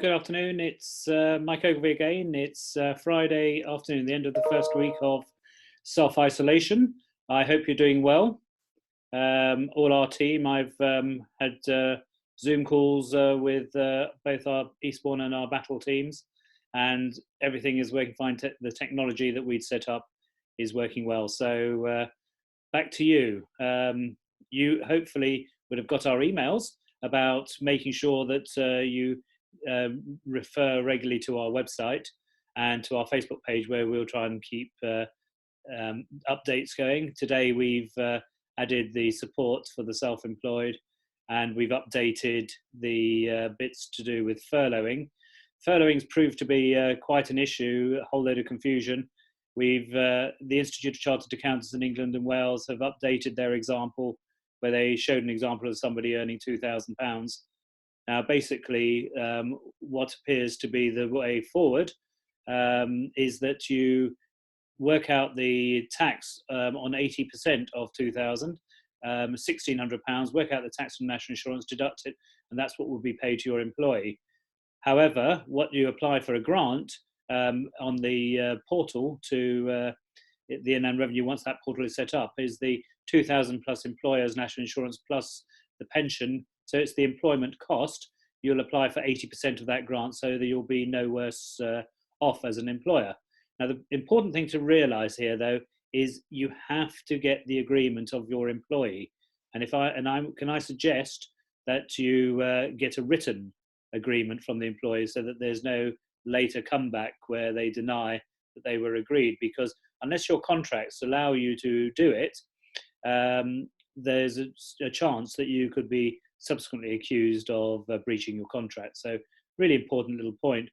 good afternoon. It's Mike Ogilvie again. It's Friday afternoon, the end of the first week of self-isolation. I hope you're doing well. All our team, I've had Zoom calls with both our Eastbourne and our Battle teams, and everything is working fine. The technology that we'd set up is working well. So back to you. You hopefully would have got our emails about making sure that you refer regularly to our website and to our Facebook page, where we'll try and keep updates going. Today we've added the support for the self-employed, and we've updated the bits to do with furloughing. Furloughing's proved to be quite an issue, a whole load of confusion. The Institute of Chartered Accountants in England and Wales have updated their example, where they showed an example of somebody earning £2,000. Now, basically, what appears to be the way forward is that you work out the tax on 80% of £2,000, £1,600, work out the tax from national insurance, deduct it, and that's what will be paid to your employee. However, what you apply for a grant on the portal to the Inland Revenue, once that portal is set up, is the 2,000 plus employers' national insurance plus the pension. So it's the employment cost. You'll apply for 80% of that grant, so that you'll be no worse off as an employer. Now, the important thing to realise here, though, is you have to get the agreement of your employee. And can I suggest that you get a written agreement from the employee, so that there's no later comeback where they deny that they were agreed, because unless your contracts allow you to do it, there's a chance that you could be subsequently accused of breaching your contract. So really important little point.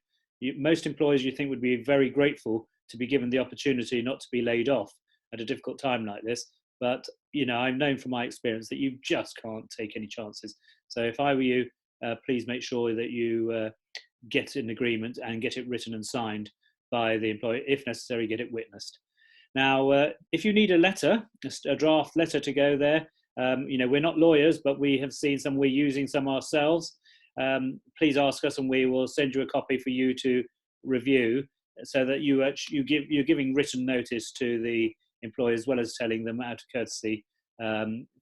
Most employers, you think, would be very grateful to be given the opportunity not to be laid off at a difficult time like this. But, I'm known from my experience that you just can't take any chances. So if I were you, please make sure that you get an agreement and get it written and signed by the employer. If necessary, get it witnessed. Now, if you need a letter, a draft letter to go there, we're not lawyers, but we have seen some, we're using some ourselves. Please ask us and we will send you a copy for you to review, so that you're giving written notice to the employer, as well as telling them out of courtesy,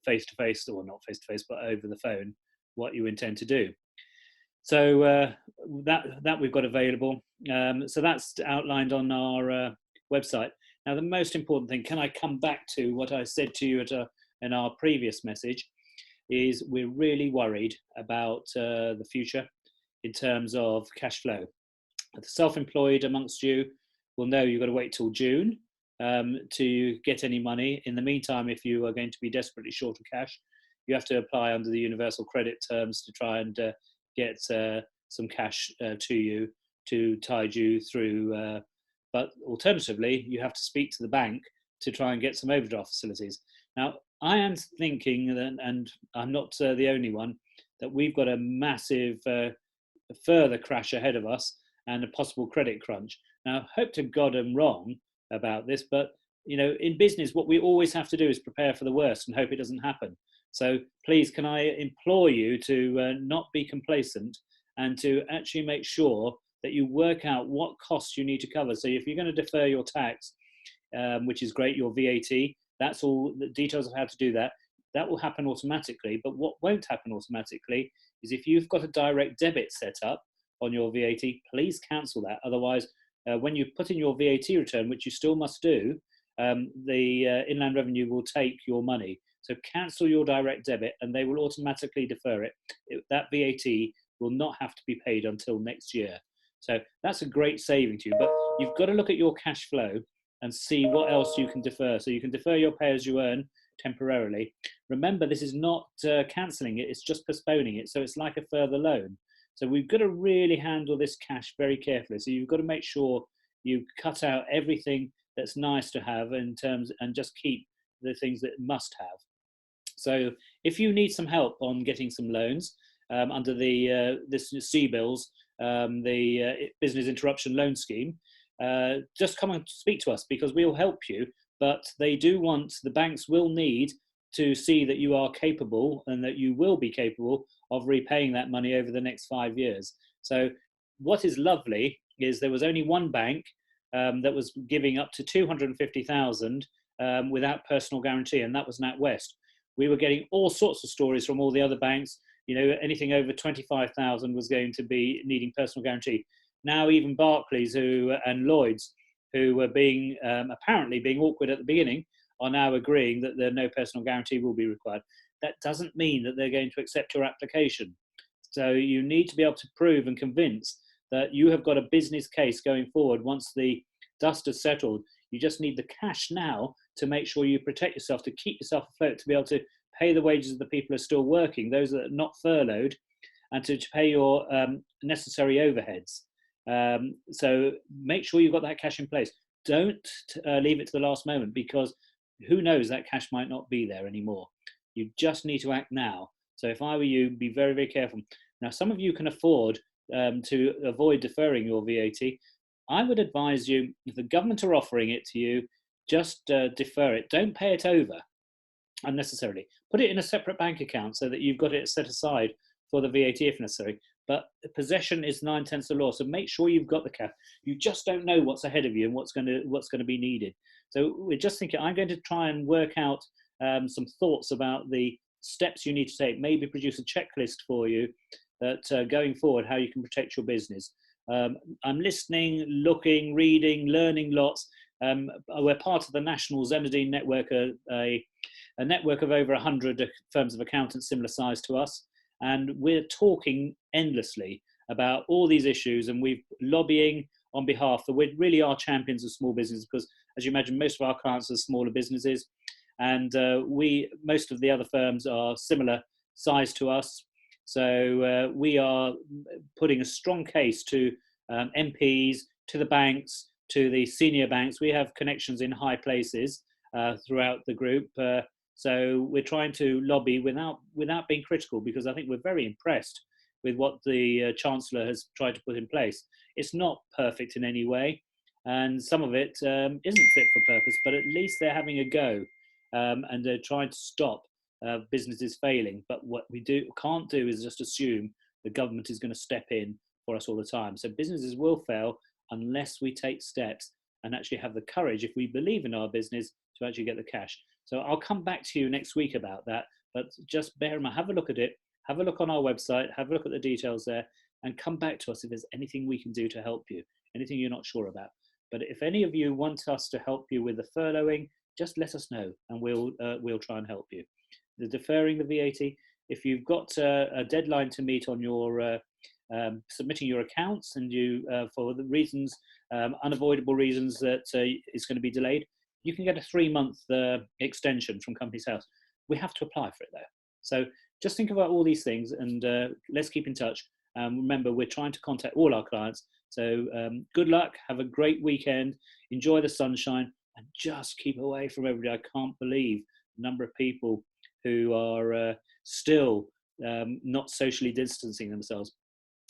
face-to-face, or not face-to-face, but over the phone, what you intend to do. So that we've got available. So that's outlined on our website. Now, the most important thing, can I come back to what I said to you in our previous message, is we're really worried about the future in terms of cash flow. The self-employed amongst you will know you've got to wait till June to get any money. In the meantime, if you are going to be desperately short of cash, you have to apply under the universal credit terms to try and get some cash to you to tide you through. But alternatively, you have to speak to the bank to try and get some overdraft facilities. Now, I am thinking, and I'm not the only one, that we've got a massive further crash ahead of us and a possible credit crunch. Now, hope to God I'm wrong about this, but in business, what we always have to do is prepare for the worst and hope it doesn't happen. So please, can I implore you to not be complacent, and to actually make sure that you work out what costs you need to cover. So if you're going to defer your tax, which is great, your VAT, that's all the details of how to do that. That will happen automatically. But what won't happen automatically is if you've got a direct debit set up on your VAT, please cancel that. Otherwise, when you put in your VAT return, which you still must do, the Inland Revenue will take your money. So cancel your direct debit and they will automatically defer it. That VAT will not have to be paid until next year. So that's a great saving to you. But you've got to look at your cash flow and see what else you can defer. So you can defer your pay as you earn temporarily. Remember, this is not cancelling it, it's just postponing it. So it's like a further loan. So we've got to really handle this cash very carefully. So you've got to make sure you cut out everything that's nice to have in terms, and just keep the things that must have. So if you need some help on getting some loans under this CBILS, the Business Interruption Loan Scheme, just come and speak to us, because we'll help you. But the banks will need to see that you are capable and that you will be capable of repaying that money over the next 5 years. So what is lovely is there was only one bank that was giving up to 250,000 without personal guarantee, and that was NatWest. We were getting all sorts of stories from all the other banks. Anything over 25,000 was going to be needing personal guarantee. Now even Barclays and Lloyds, who were apparently being awkward at the beginning, are now agreeing that no personal guarantee will be required. That doesn't mean that they're going to accept your application. So you need to be able to prove and convince that you have got a business case going forward once the dust has settled. You just need the cash now to make sure you protect yourself, to keep yourself afloat, to be able to pay the wages of the people who are still working, those that are not furloughed, and to pay your necessary overheads. So make sure you've got that cash in place. Don't leave it to the last moment, because who knows, that cash might not be there anymore. You just need to act now. So if I were you, be very, very careful. Now, some of you can afford to avoid deferring your VAT. I would advise you, if the government are offering it to you, just defer it. Don't pay it over unnecessarily. Put it in a separate bank account so that you've got it set aside for the VAT if necessary. But possession is 9/10 the law, so make sure you've got the cash. You just don't know what's ahead of you and what's going to be needed. So we're just thinking, I'm going to try and work out some thoughts about the steps you need to take. Maybe produce a checklist for you that going forward, how you can protect your business. I'm listening, looking, reading, learning lots. We're part of the National Zenadine Network, a network of over 100 firms of accountants similar size to us. And we're talking endlessly about all these issues, and we're lobbying on behalf that we really are champions of small business, because as you imagine, most of our clients are smaller businesses, and most of the other firms are similar size to us. So we are putting a strong case to MPs, to the banks, to the senior banks. We have connections in high places throughout the group. So we're trying to lobby without being critical, because I think we're very impressed with what the Chancellor has tried to put in place. It's not perfect in any way, and some of it isn't fit for purpose, but at least they're having a go, and they're trying to stop businesses failing. But what we can't do is just assume the government is going to step in for us all the time. So businesses will fail unless we take steps and actually have the courage, if we believe in our business, to actually get the cash. So I'll come back to you next week about that, but just bear in mind, have a look at it, have a look on our website, have a look at the details there, and come back to us if there's anything we can do to help you, anything you're not sure about. But if any of you want us to help you with the furloughing, just let us know, and we'll try and help you. The deferring the VAT, if you've got a deadline to meet on your submitting your accounts, and you for the reasons, unavoidable reasons that it's going to be delayed, you can get a 3-month extension from Companies House. We have to apply for it though. So just think about all these things, and let's keep in touch. Remember, we're trying to contact all our clients. So good luck, have a great weekend, enjoy the sunshine, and just keep away from everybody. I can't believe the number of people who are still not socially distancing themselves.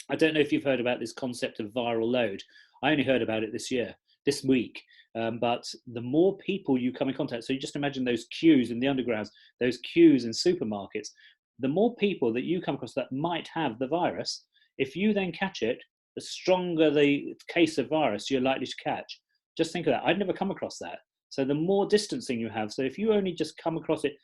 I don't know if you've heard about this concept of viral load. I only heard about it this week. But the more people you come in contact, so you just imagine those queues in the undergrounds, those queues in supermarkets, the more people that you come across that might have the virus, if you then catch it, the stronger the case of virus you're likely to catch. Just think of that. I'd never come across that. So the more distancing you have, so if you only just come across it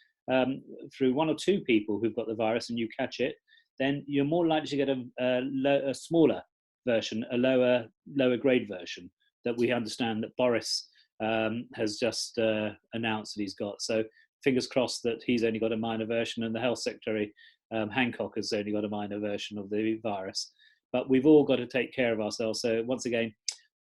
through 1 or 2 people who've got the virus and you catch it, then you're more likely to get a smaller version, a lower grade version that we understand that Boris has just announced that he's got. So fingers crossed that he's only got a minor version, and the Health Secretary, Hancock, has only got a minor version of the virus. But we've all got to take care of ourselves. So once again,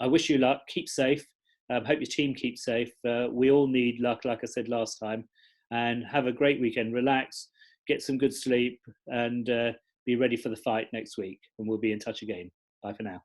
I wish you luck. Keep safe. Hope your team keeps safe. We all need luck, like I said last time. And have a great weekend. Relax, get some good sleep, and be ready for the fight next week. And we'll be in touch again. Bye for now.